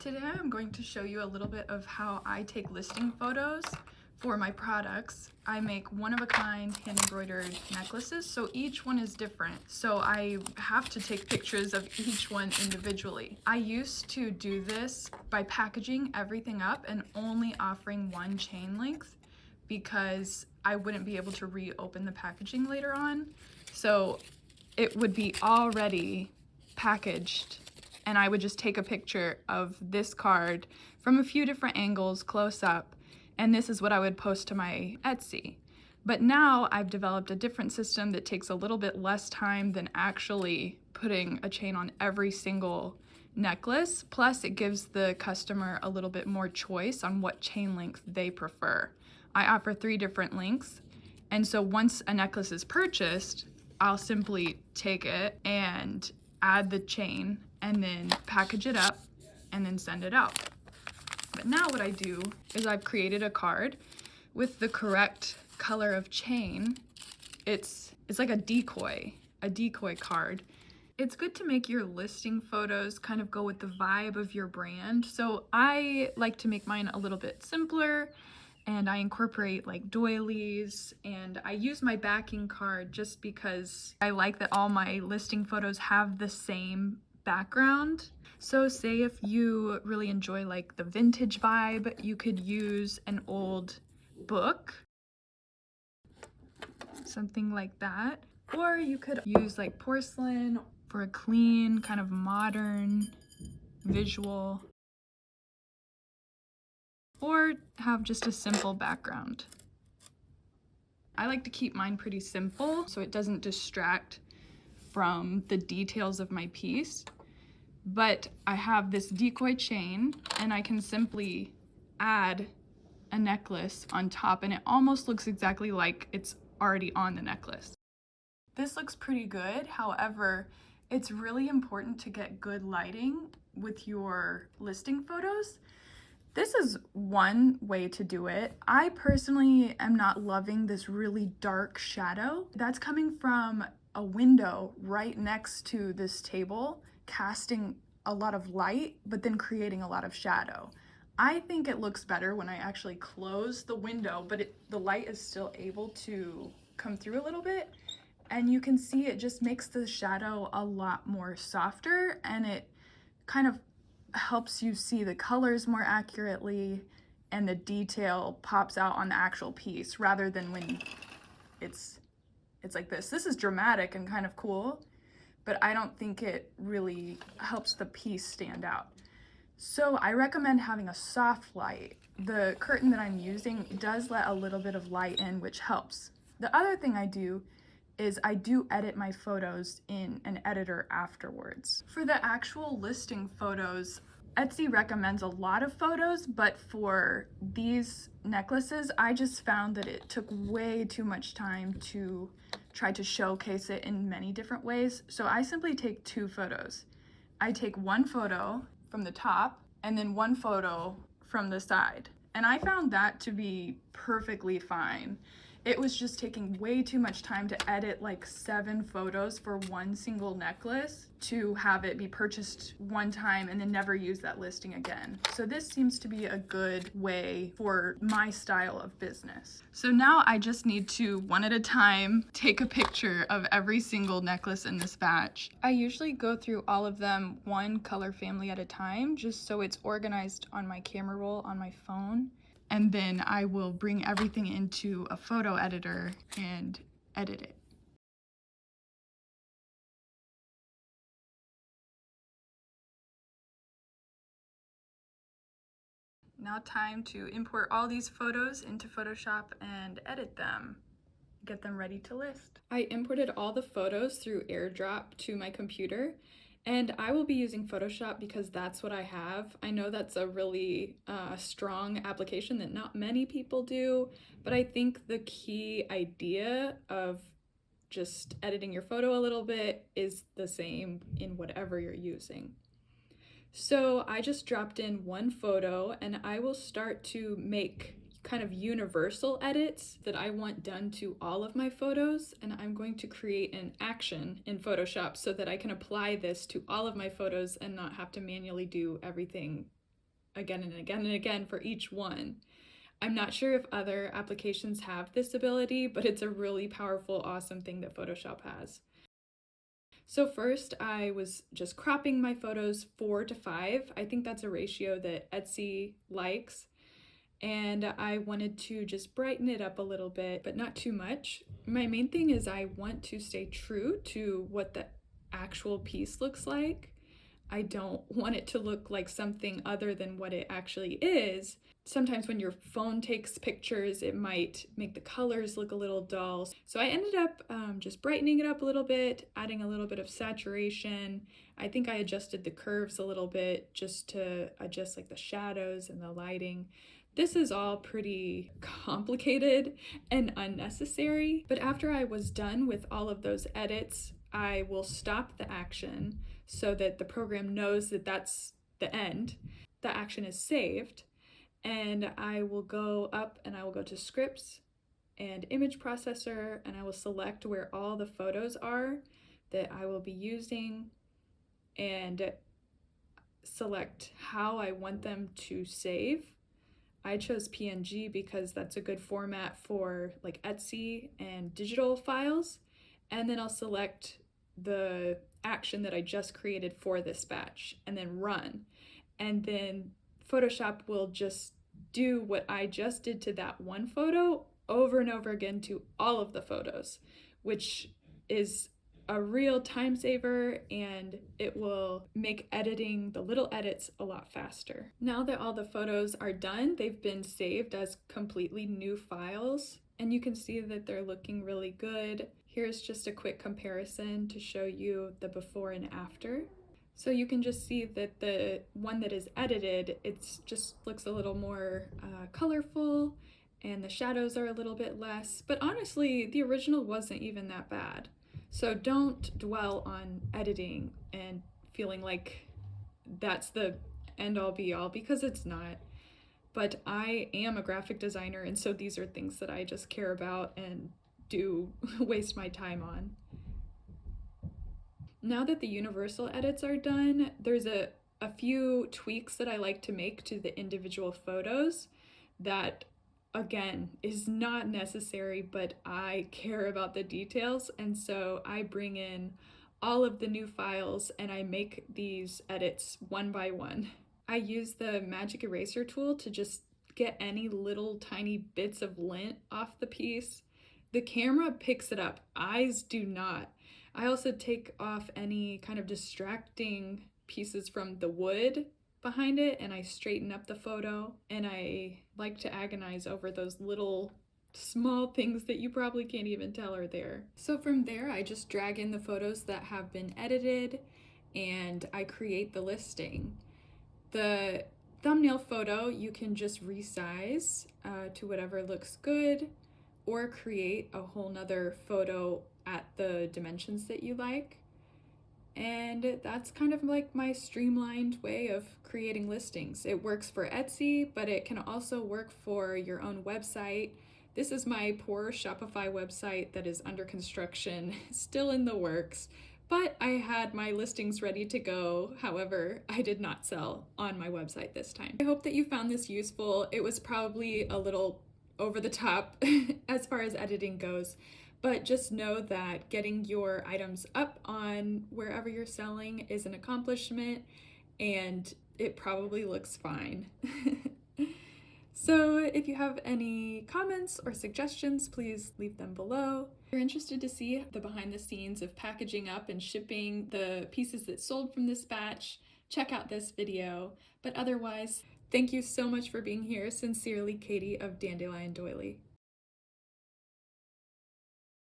Today I'm going to show you a little bit of how I take listing photos for my products. I make one-of-a-kind hand-embroidered necklaces, so each one is different. So I have to take pictures of each one individually. I used to do this by packaging everything up and only offering one chain length because I wouldn't be able to reopen the packaging later on. So it would be already packaged and I would just take a picture of this card from a few different angles close up, and this is what I would post to my Etsy. But now I've developed a different system that takes a little bit less time than actually putting a chain on every single necklace. Plus it gives the customer a little bit more choice on what chain length they prefer. I offer 3 different lengths, and so once a necklace is purchased, I'll simply take it and add the chain and then package it up and then send it out. But now what I do is I've created a card with the correct color of chain. It's like a decoy card. It's good to make your listing photos kind of go with the vibe of your brand. So I like to make mine a little bit simpler, and I incorporate like doilies, and I use my backing card just because I like that all my listing photos have the same background. So say if you really enjoy like the vintage vibe, you could use an old book, something like that. Or you could use like porcelain for a clean, kind of modern visual. Or have just a simple background. I like to keep mine pretty simple so it doesn't distract from the details of my piece. But I have this decoy chain and I can simply add a necklace on top, and it almost looks exactly like it's already on the necklace. This looks pretty good. However, it's really important to get good lighting with your listing photos. This is one way to do it. I personally am not loving this really dark shadow that's coming from a window right next to this table, casting a lot of light, but then creating a lot of shadow. I think it looks better when I actually close the window, but the light is still able to come through a little bit. And you can see it just makes the shadow a lot more softer, and it kind of helps you see the colors more accurately, and the detail pops out on the actual piece rather than when it's like this. This is dramatic and kind of cool, but I don't think it really helps the piece stand out. So I recommend having a soft light. The curtain that I'm using does let a little bit of light in, which helps. The other thing I do is I do edit my photos in an editor afterwards. For the actual listing photos, Etsy recommends a lot of photos, but for these necklaces, I just found that it took way too much time to try to showcase it in many different ways. So I simply take 2 photos. I take one photo from the top and then one photo from the side. And I found that to be perfectly fine. It was just taking way too much time to edit like 7 photos for one single necklace to have it be purchased one time and then never use that listing again. So this seems to be a good way for my style of business. So now I just need to, one at a time, take a picture of every single necklace in this batch. I usually go through all of them one color family at a time, just so it's organized on my camera roll on my phone. And then I will bring everything into a photo editor and edit it. Now time to import all these photos into Photoshop and edit them. Get them ready to list. I imported all the photos through AirDrop to my computer, and I will be using Photoshop because that's what I have. I know that's a really strong application that not many people do, but I think the key idea of just editing your photo a little bit is the same in whatever you're using. So I just dropped in one photo, and I will start to make kind of universal edits that I want done to all of my photos, and I'm going to create an action in Photoshop so that I can apply this to all of my photos and not have to manually do everything again and again and again for each one. I'm not sure if other applications have this ability, but it's a really powerful, awesome thing that Photoshop has. So first I was just cropping my photos 4:5. I think that's a ratio that Etsy likes. And I wanted to just brighten it up a little bit, but not too much. My main thing is I want to stay true to what the actual piece looks like. I don't want it to look like something other than what it actually is. Sometimes when your phone takes pictures, it might make the colors look a little dull. So I ended up just brightening it up a little bit, adding a little bit of saturation. I think I adjusted the curves a little bit just to adjust like the shadows and the lighting. This is all pretty complicated and unnecessary, but after I was done with all of those edits, I will stop the action so that the program knows that that's the end. The action is saved, and I will go up and I will go to scripts and image processor, and I will select where all the photos are that I will be using and select how I want them to save. I chose PNG because that's a good format for like Etsy and digital files. And then I'll select the action that I just created for this batch and then run. And then Photoshop will just do what I just did to that one photo over and over again to all of the photos, which is a real time saver, and it will make editing the little edits a lot faster. Now that all the photos are done, they've been saved as completely new files, and you can see that they're looking really good. Here's just a quick comparison to show you the before and after. So you can just see that the one that is edited, it's just looks a little more colorful, and the shadows are a little bit less, but honestly, the original wasn't even that bad. So don't dwell on editing and feeling like that's the end all be all, because it's not. But I am a graphic designer, and so these are things that I just care about and do waste my time on. Now that the universal edits are done, there's a few tweaks that I like to make to the individual photos that, again, is not necessary, but I care about the details, and so I bring in all of the new files and I make these edits one by one. I use the magic eraser tool to just get any little tiny bits of lint off the piece. The camera picks it up, eyes do not. I also take off any kind of distracting pieces from the wood behind it, and I straighten up the photo, and I like to agonize over those little small things that you probably can't even tell are there. So from there, I just drag in the photos that have been edited and I create the listing. The thumbnail photo you can just resize to whatever looks good, or create a whole nother photo at the dimensions that you like. And that's kind of like my streamlined way of creating listings. It works for Etsy, but it can also work for your own website. This is my poor Shopify website that is under construction, still in the works, but I had my listings ready to go. However, I did not sell on my website this time. I hope that you found this useful. It was probably a little over the top as far as editing goes, but just know that getting your items up on wherever you're selling is an accomplishment, and it probably looks fine. So if you have any comments or suggestions, please leave them below. If you're interested to see the behind the scenes of packaging up and shipping the pieces that sold from this batch, check out this video. But otherwise, thank you so much for being here. Sincerely, Katie of Dandelion Doily.